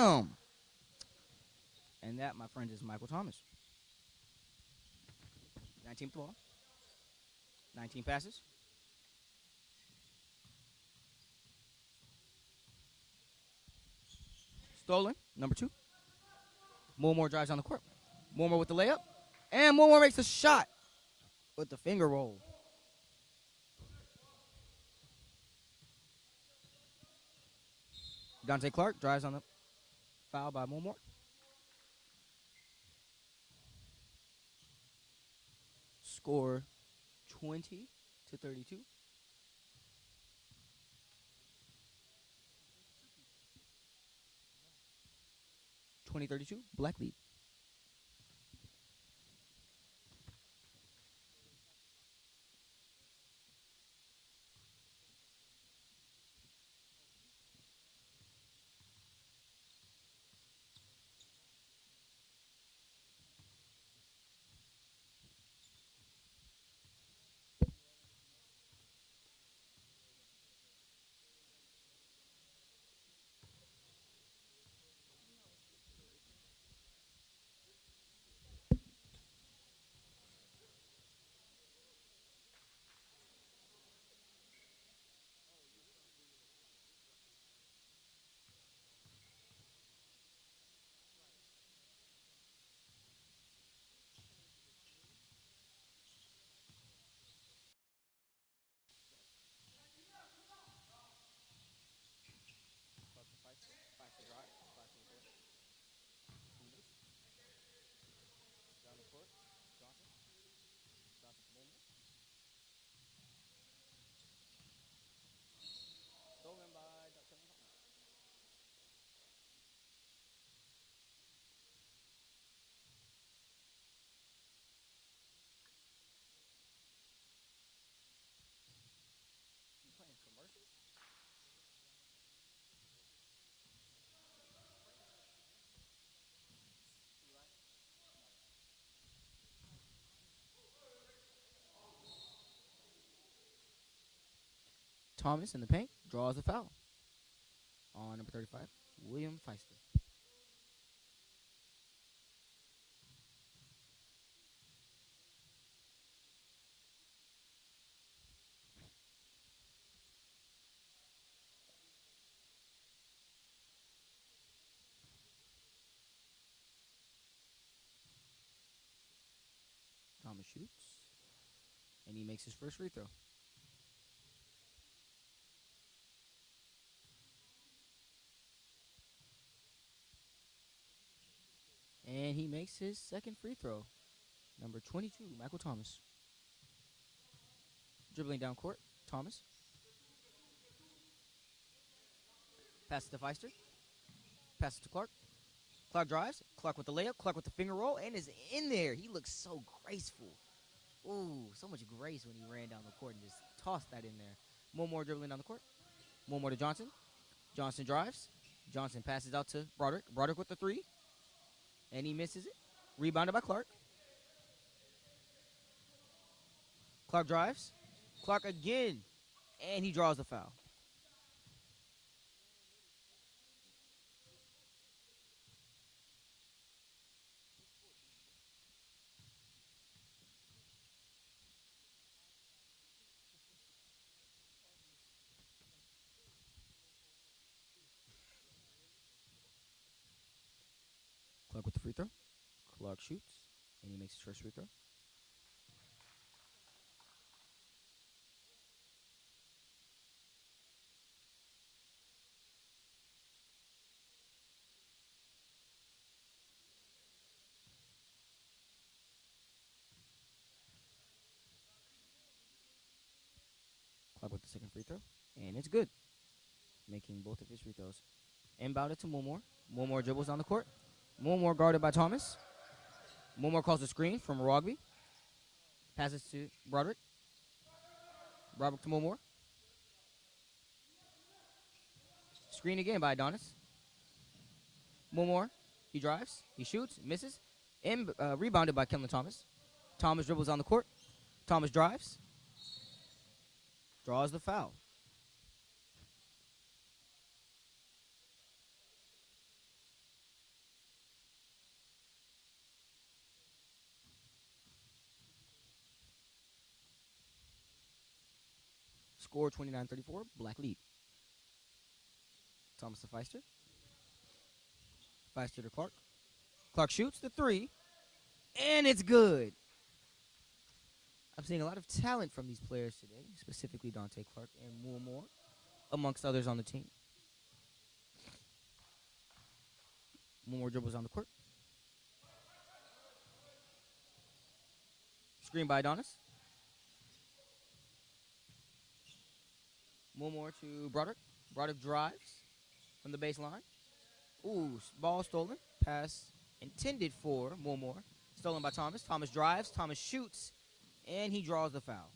And that, my friend, is Michael Thomas. 19th ball. 19 passes. Stolen. Number 2. More drives on the court. More with the layup. And More makes a shot with the finger roll. Dante Clark drives on the foul by More. Score 20-32. 20-32. Black lead. Thomas in the paint draws a foul on number 35, William Feister. Thomas shoots, and he makes his first free throw. And he makes his second free throw. Number 22, Michael Thomas. Dribbling down court, Thomas. Passes to Feister. Passes to Clark. Clark drives. Clark with the layup. Clark with the finger roll, and is in there. He looks so graceful. Ooh, so much grace when he ran down the court and just tossed that in there. More dribbling down the court. More to Johnson. Johnson drives. Johnson passes out to Broderick. Broderick with the 3. And he misses it. Rebounded by Clark. Clark drives. Clark again. And he draws the foul. Clark with the free throw. Clark shoots. And he makes his first free throw. Clark with the second free throw. And it's good. Making both of his free throws. Inbounded to More. More dribbles on the court. More guarded by Thomas. More calls the screen from Rogby. Passes to Broderick. Broderick to More. Screen again by Adonis. More. He drives. He shoots. Misses. Rebounded by Kellen Thomas. Thomas dribbles on the court. Thomas drives. Draws the foul. Score 29-34, black lead. Thomas to Feister. Feister to Clark. Clark shoots the three, and it's good. I'm seeing a lot of talent from these players today, specifically Dante Clark and Moore, amongst others on the team. Moore dribbles on the court. Screen by Adonis. Moore to Broderick. Broderick drives from the baseline. Ooh, ball stolen. Pass intended for Moore. Stolen by Thomas. Thomas drives. Thomas shoots. And he draws the foul.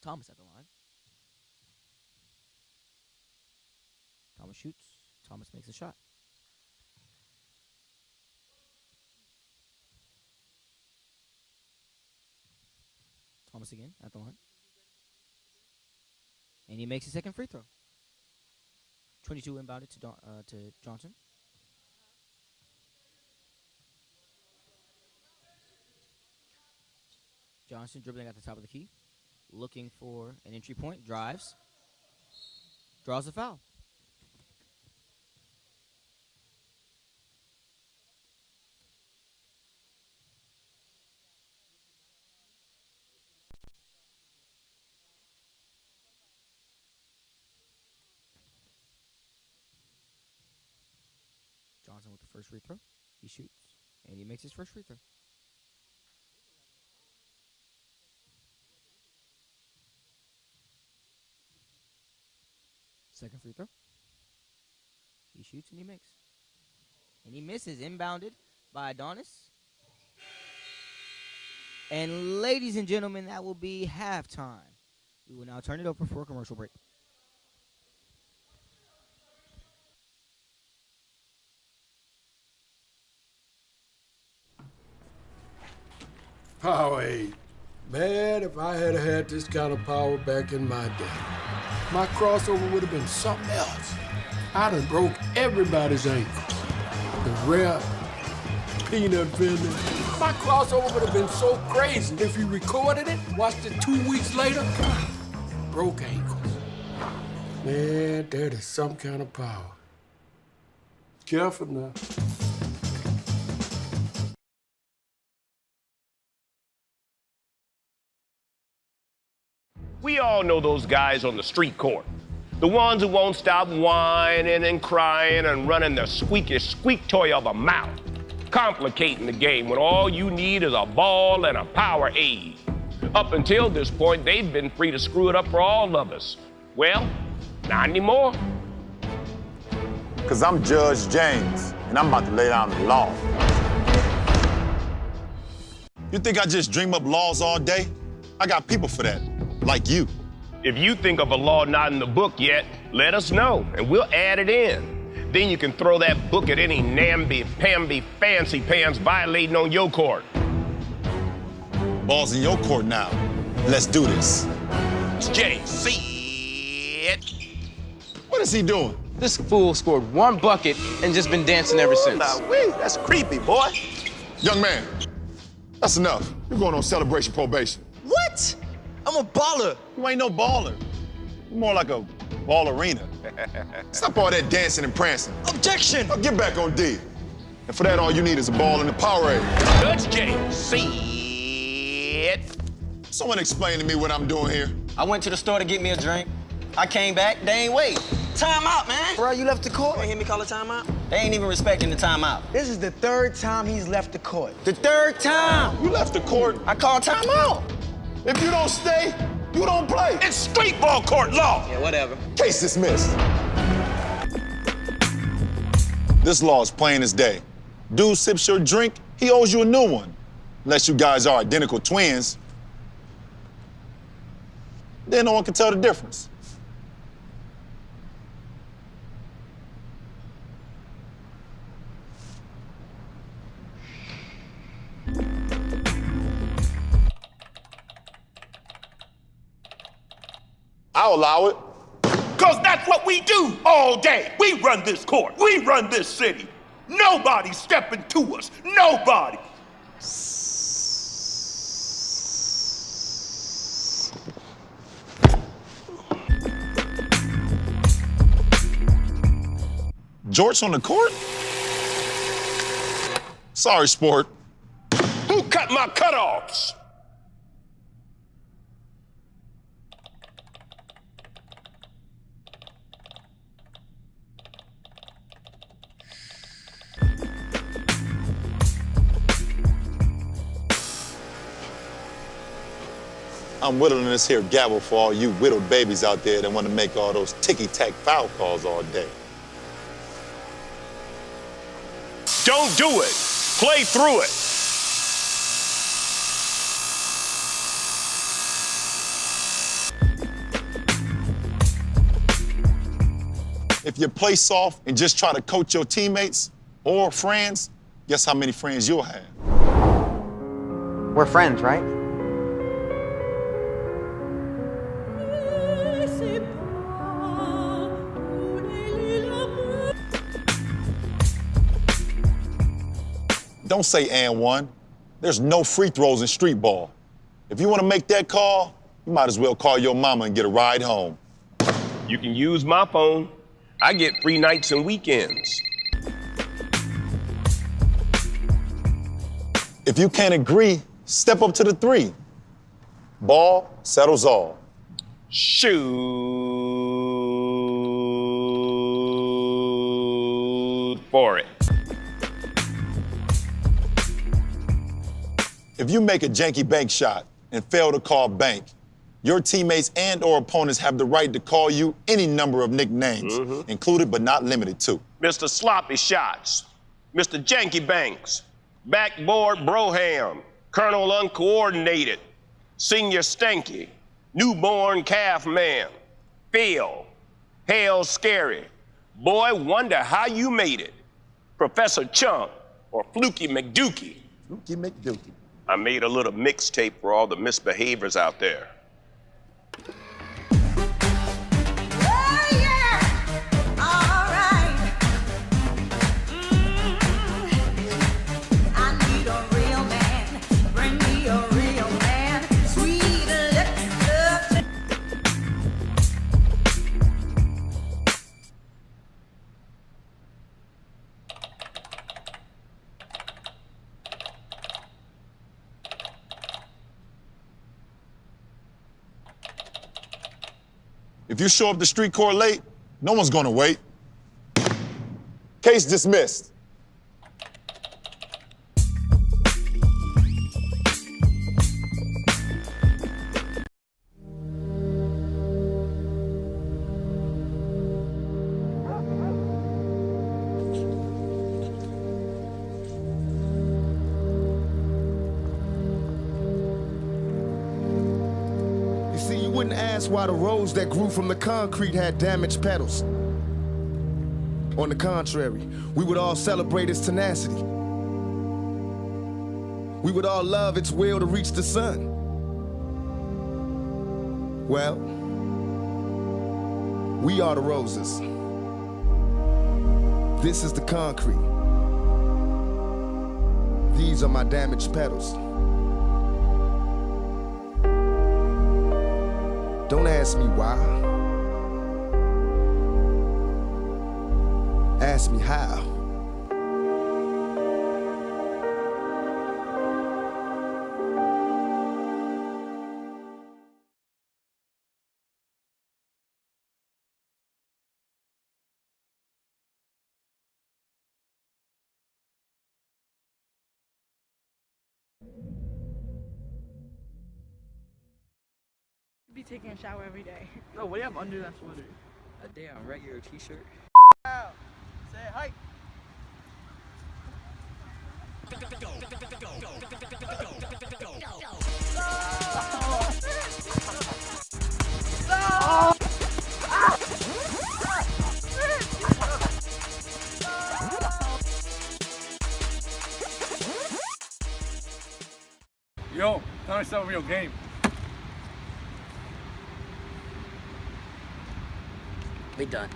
Thomas at the line. Thomas shoots. Thomas makes a shot. Thomas again at the line. And he makes his second free throw. 22 inbounded to Johnson. Johnson dribbling at the top of the key. Looking for an entry point. Drives. Draws a foul. Johnson with the first free throw. He shoots, and he makes his first free throw. Second free throw. He shoots, and he makes. And he misses, inbounded by Adonis. And ladies and gentlemen, that will be halftime. We will now turn it over for a commercial break. Power 8. Man, if I had had this kind of power back in my day, my crossover would have been something else. I'd have broke everybody's ankle. The ref, peanut vendor. My crossover would have been so crazy. If you recorded it, watched it 2 weeks later, broke ankles. Man, that is some kind of power. Careful now. We all know those guys on the street court. The ones who won't stop whining and crying and running the squeakiest squeak toy of a mouth, complicating the game when all you need is a ball and a power aid. Up until this point, they've been free to screw it up for all of us. Well, not anymore. Because I'm Judge James, and I'm about to lay down the law. You think I just dream up laws all day? I got people for that. Like you. If you think of a law not in the book yet, let us know, and we'll add it in. Then you can throw that book at any namby-pamby fancy pants violating on your court. Ball's in your court now. Let's do this. It's James. See it. What is he doing? This fool scored one bucket and just been dancing ever since. That's creepy, boy. Young man, that's enough. You're going on celebration probation. What? I'm a baller. You ain't no baller. You're more like a ballerina. Stop all that dancing and prancing. Objection! Now get back on D. And for that, all you need is a ball and a Powerade. Judge James. See it. Someone explain to me what I'm doing here. I went to the store to get me a drink. I came back, they ain't wait. Time out, man. Bro, you left the court? You ain't hear me call a timeout? They ain't even respecting the timeout. This is the third time he's left the court. The third time. You left the court. I called timeout. If you don't stay, you don't play. It's street ball court law. Yeah, whatever. Case dismissed. This law is plain as day. Dude sips your drink, he owes you a new one. Unless you guys are identical twins. Then no one can tell the difference. I'll allow it. Because that's what we do all day. We run this court. We run this city. Nobody's stepping to us. Nobody. Jorts on the court? Sorry, sport. Who cut my cutoffs? I'm whittling this here gavel for all you whittled babies out there that want to make all those ticky-tack foul calls all day. Don't do it. Play through it. If you play soft and just try to coach your teammates or friends, guess how many friends you'll have? We're friends, right? Don't say and one. There's no free throws in street ball. If you want to make that call, you might as well call your mama and get a ride home. You can use my phone. I get free nights and weekends. If you can't agree, step up to the three. Ball settles all. Shoot for it. If you make a janky bank shot and fail to call bank, your teammates and or opponents have the right to call you any number of nicknames, included but not limited to. Mr. Sloppy Shots, Mr. Janky Banks, Backboard Broham, Colonel Uncoordinated, Senior Stanky, Newborn Calf Man, Phil, Hell Scary, Boy Wonder How You Made It, Professor Chunk, or Fluky McDookie. Fluky McDookie. I made a little mixtape for all the misbehaviors out there. If you show up to street court late, no one's gonna wait. Case dismissed. Wouldn't ask why the rose that grew from the concrete had damaged petals. On the contrary, we would all celebrate its tenacity. We would all love its will to reach the sun. Well, we are the roses. This is the concrete. These are my damaged petals. Don't ask me why. Ask me how. Be taking a shower every day. No, what do you have under that sweater? A damn regular t-shirt. Wow. Say hi. Yo, time to start a real game. We done.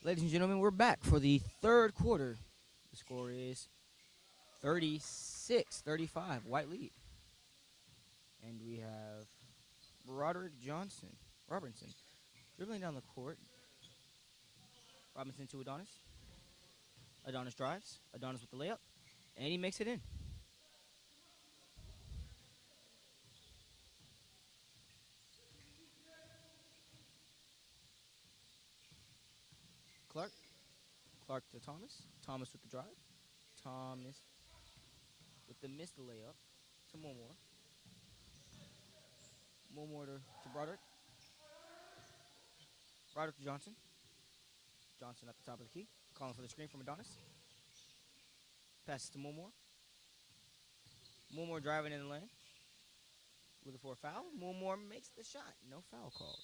Ladies and gentlemen, we're back for the third quarter. The score is 36-35, white lead. And we have Robertson, dribbling down the court. Robinson to Adonis. Adonis drives. Adonis with the layup. And he makes it in. Clark. Clark to Thomas. Thomas with the drive. Thomas with the missed layup to Momore. Momore to Broderick. Broderick to Johnson. Johnson at the top of the key. Calling for the screen from Adonis. Passes to Momore. Momore driving in the lane. Looking for a foul. Momore makes the shot. No foul called.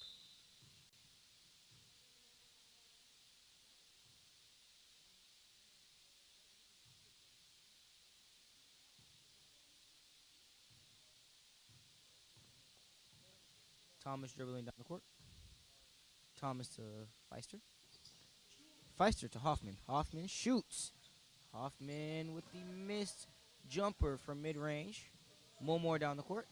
Thomas dribbling down the court. Thomas to Feister. Feister to Hoffman. Hoffman shoots. Hoffman with the missed jumper from mid-range. Momore down the court.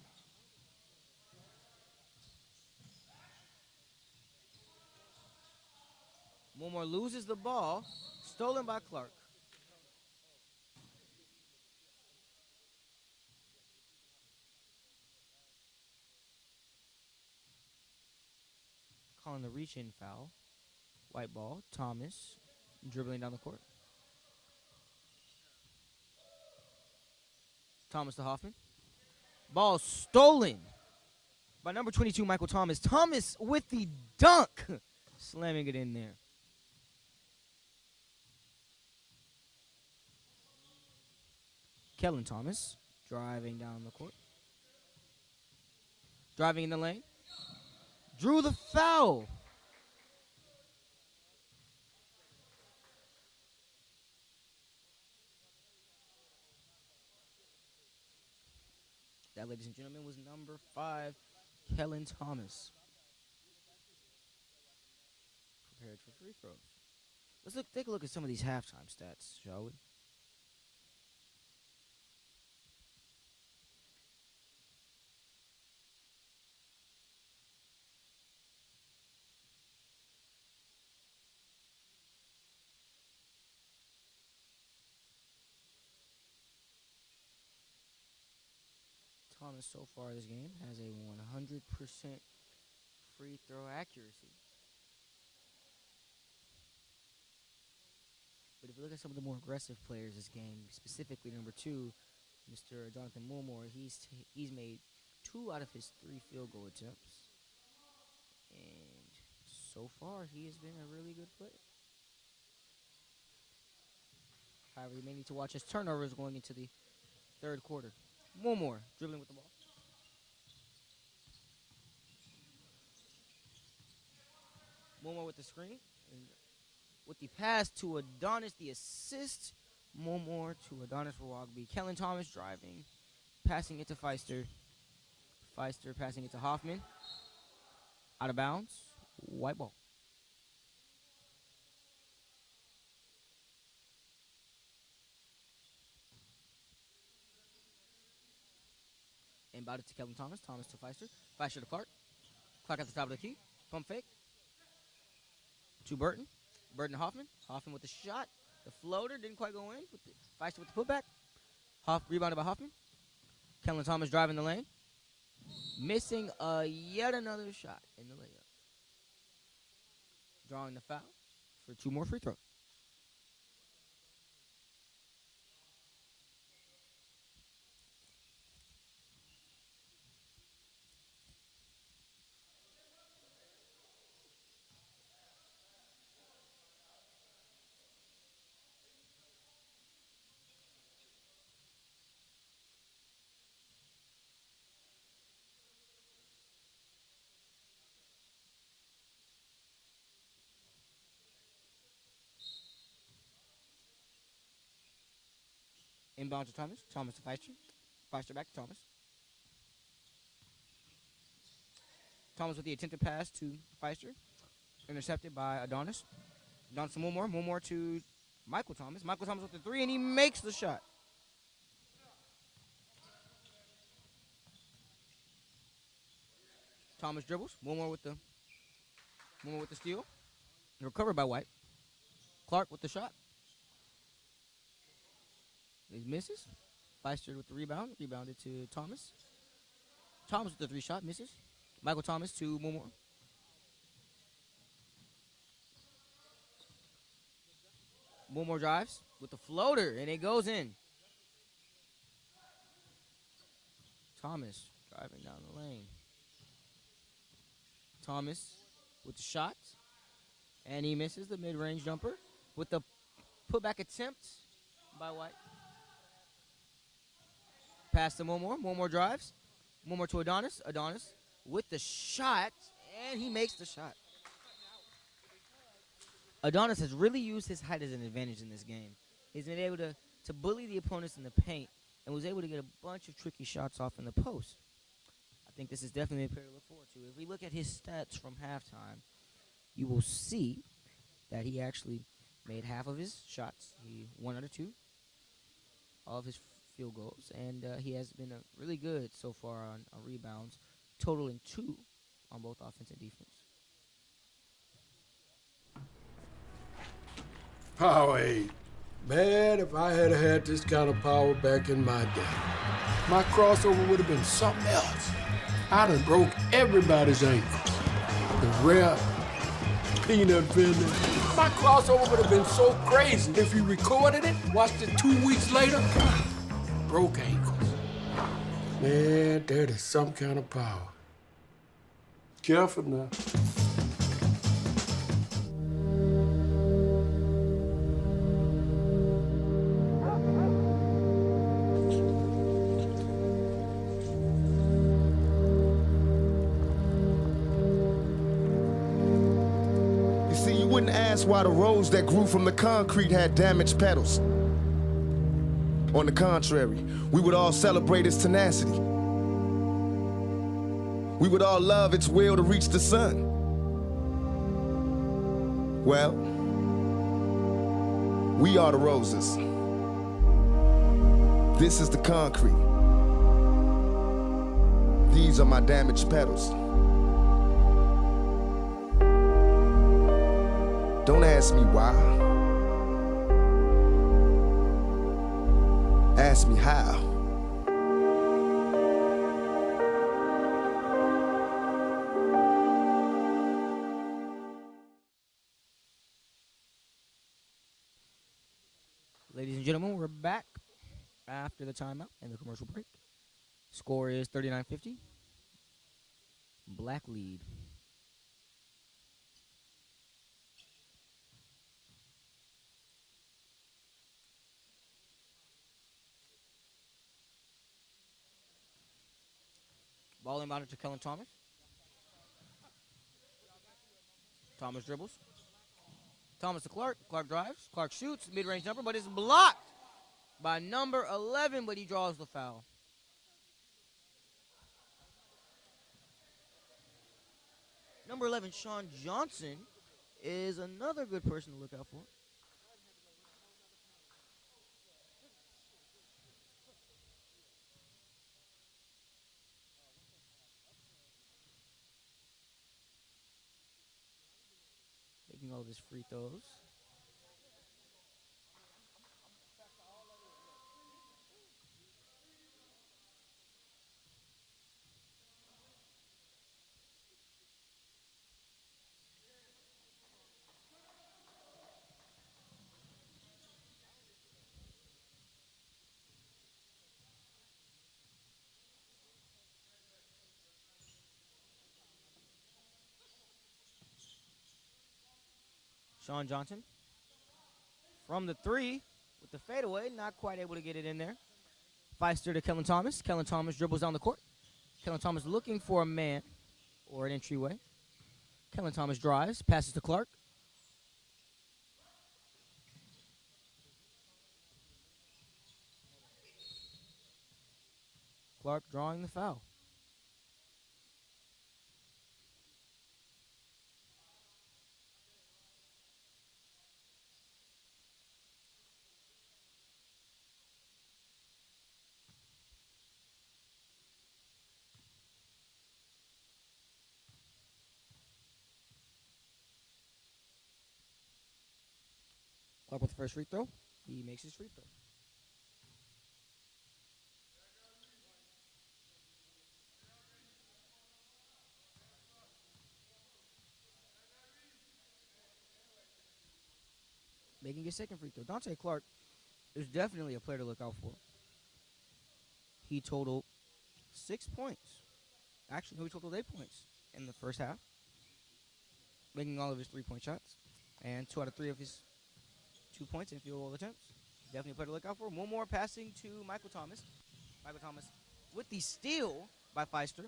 Momore loses the ball. Stolen by Clark. Calling the reach-in foul. White ball. Thomas dribbling down the court. Thomas to Hoffman. Ball stolen by number 22, Michael Thomas. Thomas with the dunk. Slamming it in there. Kellen Thomas driving down the court. Driving in the lane. Drew the foul. That, ladies and gentlemen, was number 5, Kellen Thomas. Prepared for free throws. Let's take a look at some of these halftime stats, shall we? Thomas so far this game has a 100% free throw accuracy. But if you look at some of the more aggressive players this game, specifically number 2, Mr. Jonathan Momore, he's made 2 out of his 3 field goal attempts. And so far, he has been a really good player. However, you may need to watch his turnovers going into the third quarter. Momore dribbling with the ball. Momore with the screen. And with the pass to Adonis, the assist. Momore to Adonis for Rogby. Kellen Thomas driving. Passing it to Feister. Feister passing it to Hoffman. Out of bounds. White ball. Inbounded to Kellen Thomas. Thomas to Feister. Feister to Clark. Clark at the top of the key. Pump fake. To Burton. Burton to Hoffman. Hoffman with the shot. The floater didn't quite go in. Feister with the putback. Rebounded by Hoffman. Kellen Thomas driving the lane. Missing yet another shot in the layup. Drawing the foul for 2 more free throws. Inbound to Thomas. Thomas to Feister. Feister back to Thomas. Thomas with the attempted pass to Feister. Intercepted by Adonis. Adonis to Moore. Moore to Michael Thomas. Michael Thomas with the 3, and he makes the shot. Thomas dribbles. Moore with the steal. Recovered by White. Clark with the shot. He misses. Feister with the rebound. Rebounded to Thomas. Thomas with the 3 shot. Misses. Michael Thomas to Moore. Moore drives with the floater, and it goes in. Thomas driving down the lane. Thomas with the shot, and he misses the mid-range jumper with the putback attempt by White. Pass to Moore. Moore drives. Moore to Adonis. Adonis with the shot, and he makes the shot. Adonis has really used his height as an advantage in this game. He's been able to bully the opponents in the paint and was able to get a bunch of tricky shots off in the post. I think this is definitely a player to look forward to. If we look at his stats from halftime, you will see that he actually made half of his shots. He 1 out of 2, all of his field goals, and he has been really good so far on rebounds, totaling 2 on both offense and defense. Powerade. Man, if I had had this kind of power back in my day, my crossover would have been something else. I'd have broke everybody's ankles. The rep, peanut vendor. My crossover would have been so crazy. If you recorded it, watched it 2 weeks later, broke ankles. Man, that is some kind of power. Careful now. Why the rose that grew from the concrete had damaged petals. On the contrary, we would all celebrate its tenacity. We would all love its will to reach the sun. Well, we are the roses. This is the concrete. These are my damaged petals. Don't ask me why. Ask me how. Ladies and gentlemen, we're back after the timeout and the commercial break. Score is 39-50. Black lead. Ball inbounded to Kellen Thomas. Thomas dribbles. Thomas to Clark. Clark drives. Clark shoots. Mid-range jumper, but it's blocked by number 11, but he draws the foul. Number 11, Sean Johnson, is another good person to look out for. Making all of his free throws. Sean Johnson from the three with the fadeaway, not quite able to get it in there. Feister to Kellen Thomas. Kellen Thomas dribbles down the court. Kellen Thomas looking for a man or an entryway. Kellen Thomas drives, passes to Clark. Clark drawing the foul. Clark with the first free throw. He makes his free throw. Making his second free throw. Dante Clark is definitely a player to look out for. He totaled 6 points. Actually, no, he totaled 8 points in the first half, making all of his three-point shots. And 2 out of 3 of his 2 points in field goal attempts. Definitely a player to look out for. One more passing to Michael Thomas. Michael Thomas with the steal by Feister.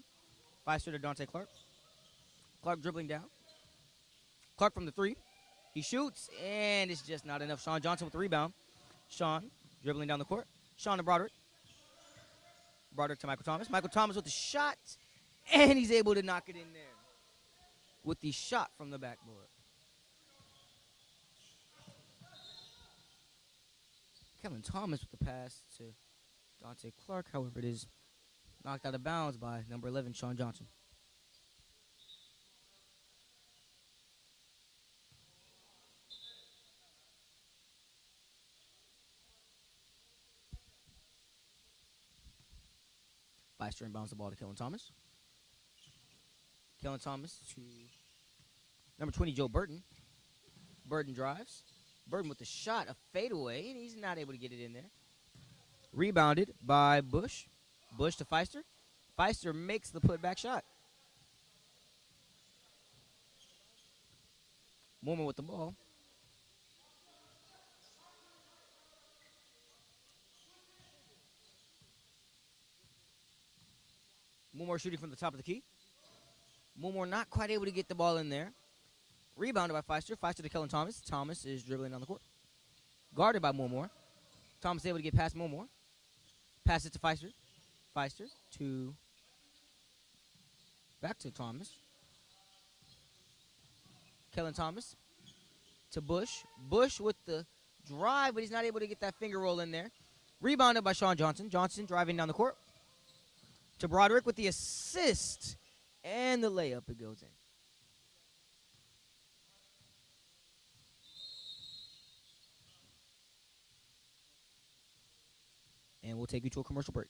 Feister to Dante Clark. Clark dribbling down. Clark from the three. He shoots, and it's just not enough. Sean Johnson with the rebound. Sean dribbling down the court. Sean to Broderick. Broderick to Michael Thomas. Michael Thomas with the shot, and he's able to knock it in there with the shot from the backboard. Kellen Thomas with the pass to Dante Clark. However, it is knocked out of bounds by number 11, Sean Johnson. Feister inbounds the ball to Kellen Thomas. Kellen Thomas to number 20, Joe Burton. Burton drives. Burton with the shot, a fadeaway, and he's not able to get it in there. Rebounded by Bush. Bush to Feister. Feister makes the putback shot. Moore with the ball. Moore shooting from the top of the key. Moore not quite able to get the ball in there. Rebounded by Feister. Feister to Kellen Thomas. Thomas is dribbling down the court. Guarded by Moore. Thomas able to get past Moore. Pass it to Feister. Feister to back to Thomas. Kellen Thomas to Bush. Bush with the drive, but he's not able to get that finger roll in there. Rebounded by Sean Johnson. Johnson driving down the court. To Broderick with the assist. And the layup, it goes in. And we'll take you to a commercial break.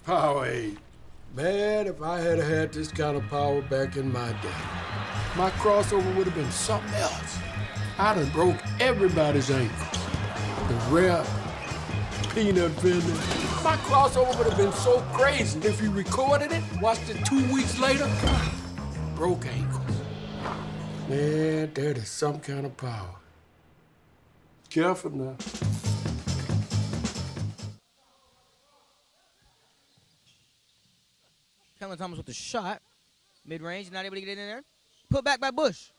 Powerade. Man, if I had had this kind of power back in my day, my crossover would have been something else. I'd have broke everybody's ankle. The rep, peanut vendor. My crossover would have been so crazy. If you recorded it, watched it 2 weeks later, broke ankles. Man, that is some kind of power. Careful now. Kellen Thomas with the shot. Mid-range, not able to get it in there. Put back by Bush.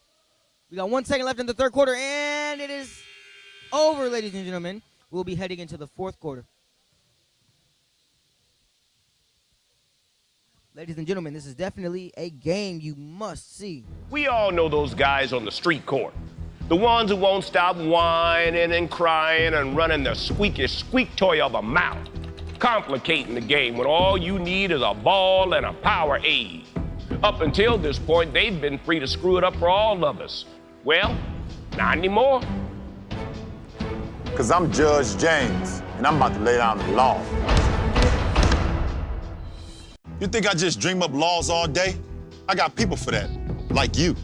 We got 1 second left in the third quarter, and it is over, ladies and gentlemen. We'll be heading into the fourth quarter. Ladies and gentlemen, this is definitely a game you must see. We all know those guys on the street court. The ones who won't stop whining and crying and running the squeakiest squeak toy of a mouth. Complicating the game when all you need is a ball and a power aid. Up until this point, they've been free to screw it up for all of us. Well, not anymore. Because I'm Judge James, and I'm about to lay down the law. You think I just dream up laws all day? I got people for that, like you.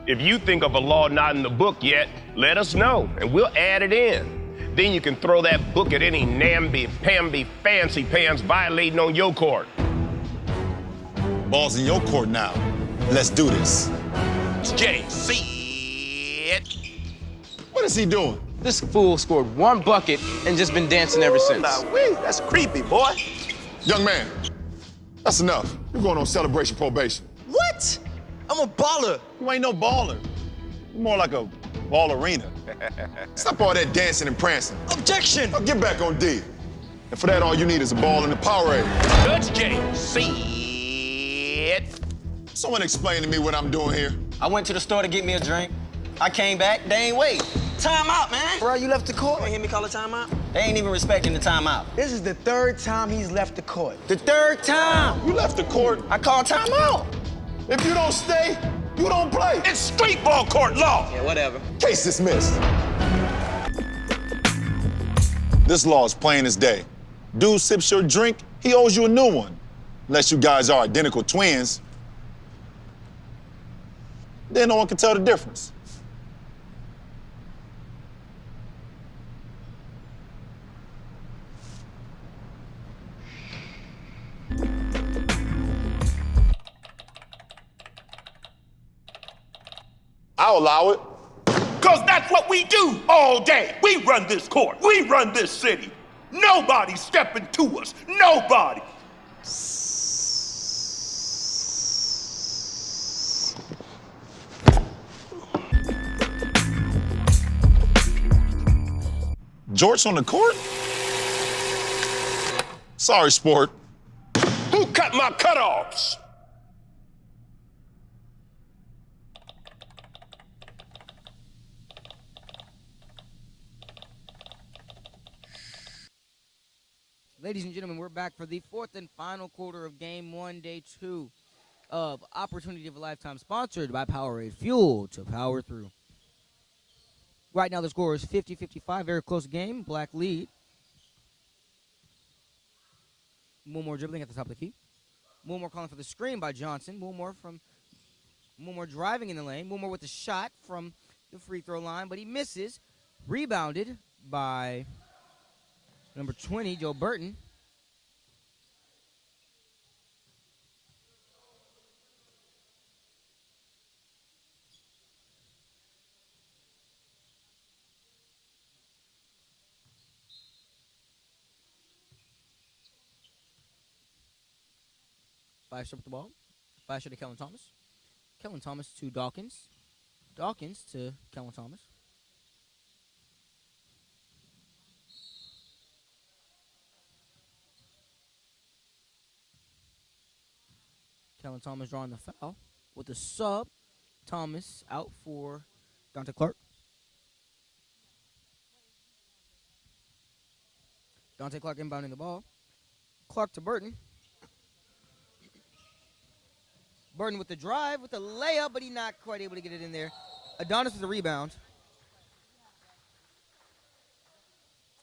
If you think of a law not in the book yet, let us know, and we'll add it in. Then you can throw that book at any namby-pamby fancy pants violating on your court. Ball's in your court now. Let's do this. It's Jay. See it. What is he doing? This fool scored 1 bucket and just been dancing ever since. That's creepy, boy. Young man, that's enough. You're going on celebration probation. What? I'm a baller. You ain't no baller. You're more like a ballerina. Stop all that dancing and prancing. Objection! Now get back on D. And for that, all you need is a ball and a Powerade. Judge Jay. See it. Someone explain to me what I'm doing here. I went to the store to get me a drink. I came back, they ain't wait. Time out, man. Bro, you left the court? You hear me call a timeout? They ain't even respecting the timeout. This is the 3rd time he's left the court. The 3rd time. You left the court. I called timeout. If you don't stay, you don't play. It's street ball court law. Yeah, whatever. Case dismissed. This law is plain as day. Dude sips your drink, he owes you a new one. Unless you guys are identical twins. Then no one can tell the difference. I'll allow it. Because that's what we do all day. We run this court. We run this city. Nobody's stepping to us. Nobody. George on the court? Sorry, sport. Who cut my cutoffs? Ladies and gentlemen, we're back for the 4th and final quarter of Game 1, Day 2 of Opportunity of a Lifetime, sponsored by Powerade, fuel to power through. Right now the score is 50-55, very close game, black lead. Moore dribbling at the top of the key. Moore calling for the screen by Johnson. Moore driving in the lane. Moore with the shot from the free throw line, but he misses. Rebounded by number 20, Joe Burton. Fisher with the ball. Fisher to Kellen Thomas. Kellen Thomas to Dawkins. Dawkins to Kellen Thomas. Kellen Thomas drawing the foul. With the sub, Thomas out for Dante Clark. Dante Clark inbounding the ball. Clark to Burton. Burton with the drive, with the layup, but he's not quite able to get it in there. Adonis with the rebound.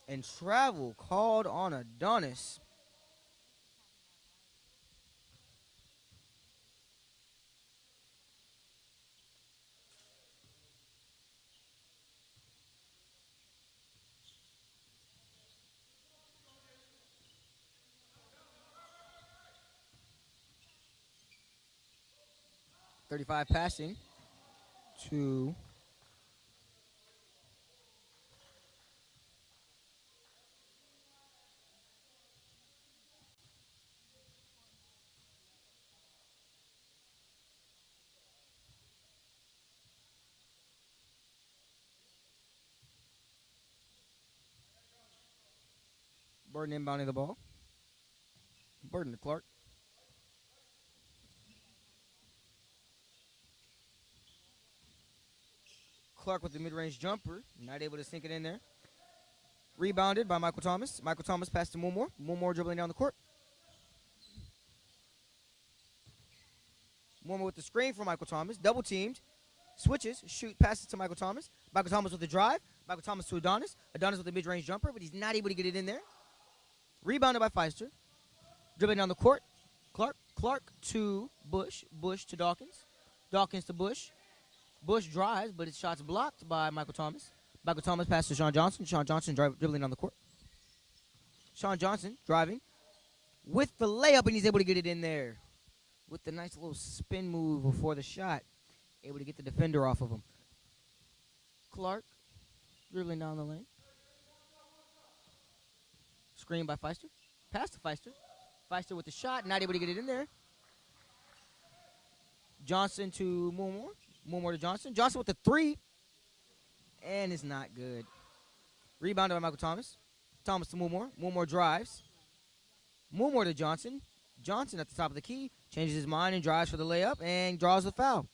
And travel called on Adonis. .35 passing to Burton inbounding the ball. Burton to Clark. Clark with the mid-range jumper, not able to sink it in there. Rebounded by Michael Thomas. Michael Thomas passed to Moore. Moore dribbling down the court. Moore with the screen for Michael Thomas. Double teamed. Switches, shoot, passes to Michael Thomas. Michael Thomas with the drive. Michael Thomas to Adonis. Adonis with a mid-range jumper, but he's not able to get it in there. Rebounded by Feister. Dribbling down the court. Clark to Bush. Bush to Dawkins. Dawkins to Bush. Bush drives, but his shot's blocked by Michael Thomas. Michael Thomas passes to Sean Johnson. Sean Johnson dribbling down the court. Sean Johnson driving with the layup, and he's able to get it in there with the nice little spin move before the shot. Able to get the defender off of him. Clark dribbling down the lane. Screen by Feister. Pass to Feister. Feister with the shot, not able to get it in there. Johnson to Moore. Moore to Johnson. Johnson with the three. And it's not good. Rebounded by Michael Thomas. Thomas to Moore. Moore drives. Moore to Johnson. Johnson at the top of the key. Changes his mind and drives for the layup and draws the foul.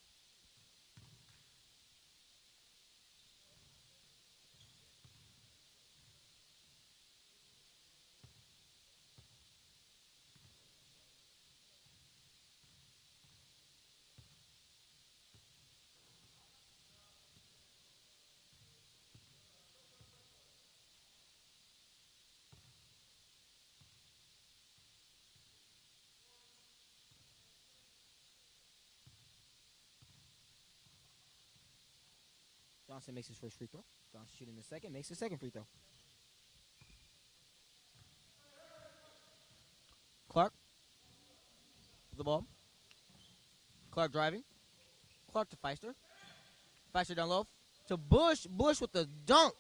Johnson makes his first free throw. Johnson shooting the second, makes his second free throw. Clark. The ball. Clark driving. Clark to Feister. Feister down low. To Bush. Bush with the dunk.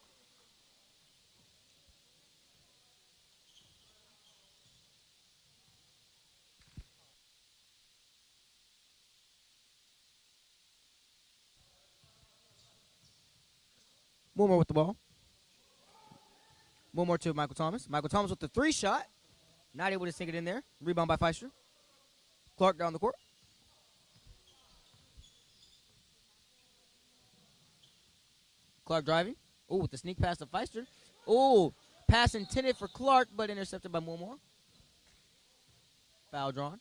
Moore with the ball. Moore to Michael Thomas. Michael Thomas with the three shot. Not able to sink it in there. Rebound by Feister. Clark down the court. Clark driving. Oh, with the sneak pass to Feister. Oh, pass intended for Clark, but intercepted by Moore. Foul drawn.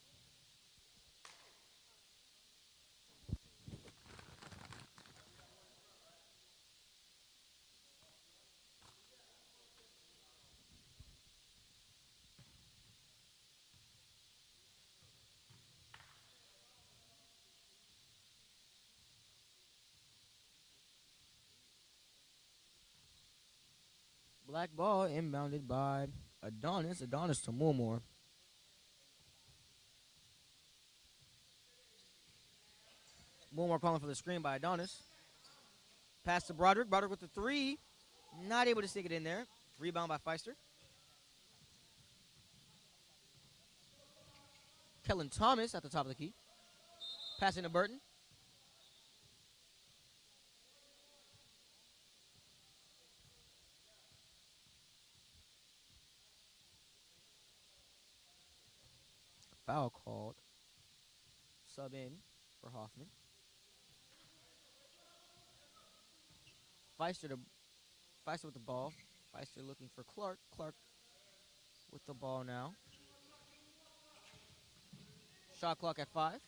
Black ball inbounded by Adonis. Adonis to Moore. Moore calling for the screen by Adonis. Pass to Broderick. Broderick with the three. Not able to stick it in there. Rebound by Feister. Kellen Thomas at the top of the key. Passing to Burton. Foul called. Sub in for Hoffman. Feister with the ball. Feister looking for Clark. Clark with the ball now. Shot clock at 5.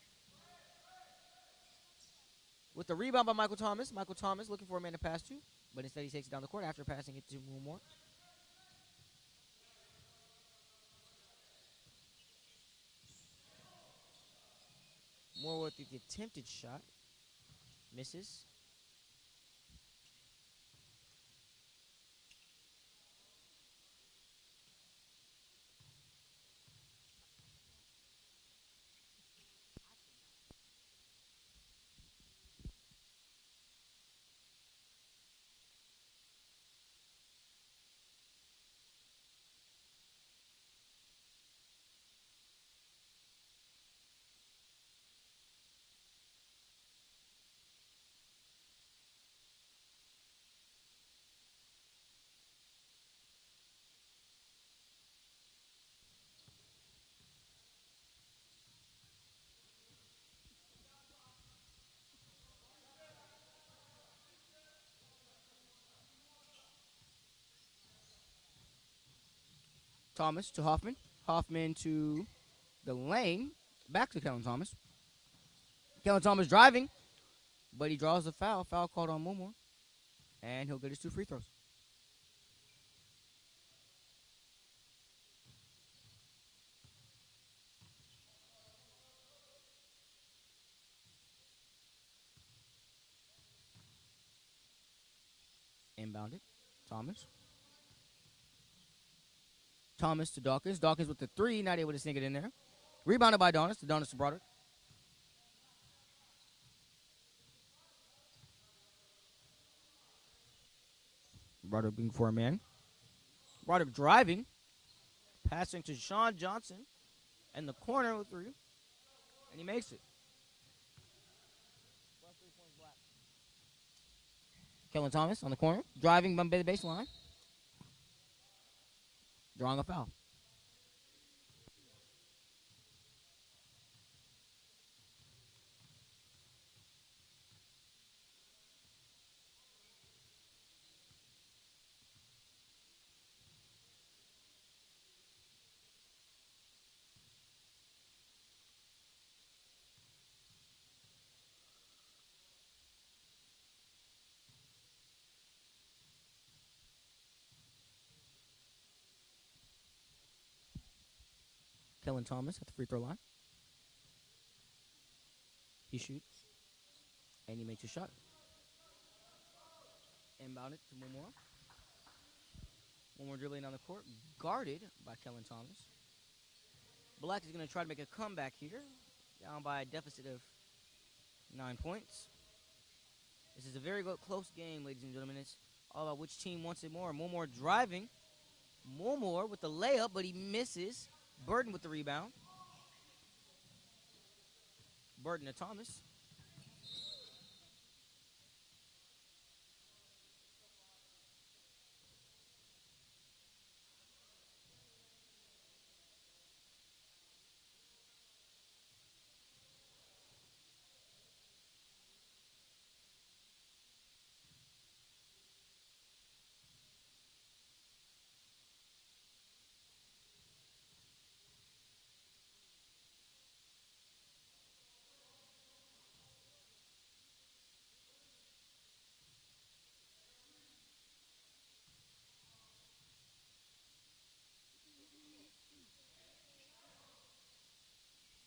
With the rebound by Michael Thomas. Michael Thomas looking for a man to pass to, but instead he takes it down the court after passing it to Moore. Moore with the attempted shot. Misses. Thomas to Hoffman. Hoffman to the lane. Back to Kellen Thomas. Kellen Thomas driving, but he draws a foul. Foul called on Moore. And he'll get his 2 free throws. Inbounded. Thomas. Thomas to Dawkins. Dawkins with the 3, not able to sink it in there. Rebounded by Donis. Donis to Broderick. Broderick being for a man. Broderick driving. Passing to Sean Johnson. And the corner with 3. And he makes it. Kellen Thomas on the corner. Driving by the baseline. Drawing a foul. Kellen Thomas at the free throw line. He shoots. And he makes a shot. Inbounded to Moore. Moore dribbling down the court. Guarded by Kellen Thomas. Black is going to try to make a comeback here. Down by a deficit of 9 points. This is a very close game, ladies and gentlemen. It's all about which team wants it more. Moore driving. Moore with the layup, but he misses. Burton with the rebound. Burton to Thomas.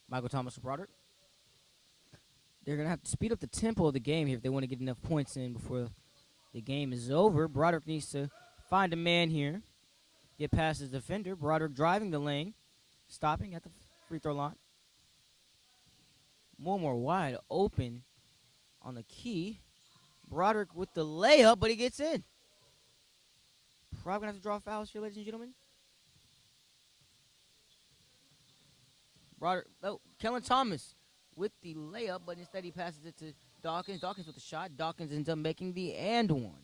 Michael Thomas and Broderick. They're going to have to speed up the tempo of the game here if they want to get enough points in before the game is over. Broderick needs to find a man here. Get past his defender. Broderick driving the lane. Stopping at the free throw line. Moore wide open on the key. Broderick with the layup, but he gets in. Probably going to have to draw fouls here, ladies and gentlemen. Kellen Thomas with the layup, but instead he passes it to Dawkins. Dawkins with the shot. Dawkins ends up making the and one.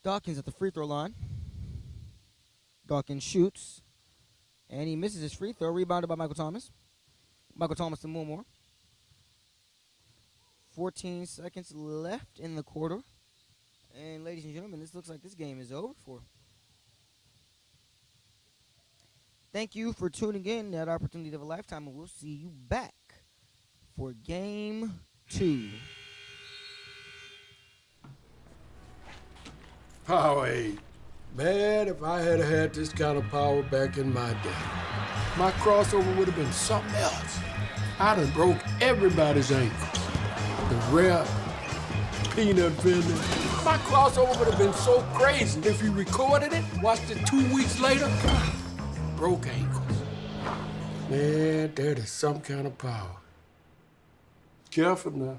Dawkins at the free throw line. Dawkins shoots. And he misses his free throw. Rebounded by Michael Thomas. Michael Thomas to Moore. 14 seconds left in the quarter. And ladies and gentlemen, this looks like this game is over for. Thank you for tuning in. That opportunity of a lifetime, and we'll see you back for game 2. Powerade. Man, if I had had this kind of power back in my day, my crossover would have been something else. I'd have broke everybody's ankle. The rep, peanut filler. My crossover would have been so crazy. If you recorded it, watched it 2 weeks later, broke ankles. Man, that is some kind of power. Careful now.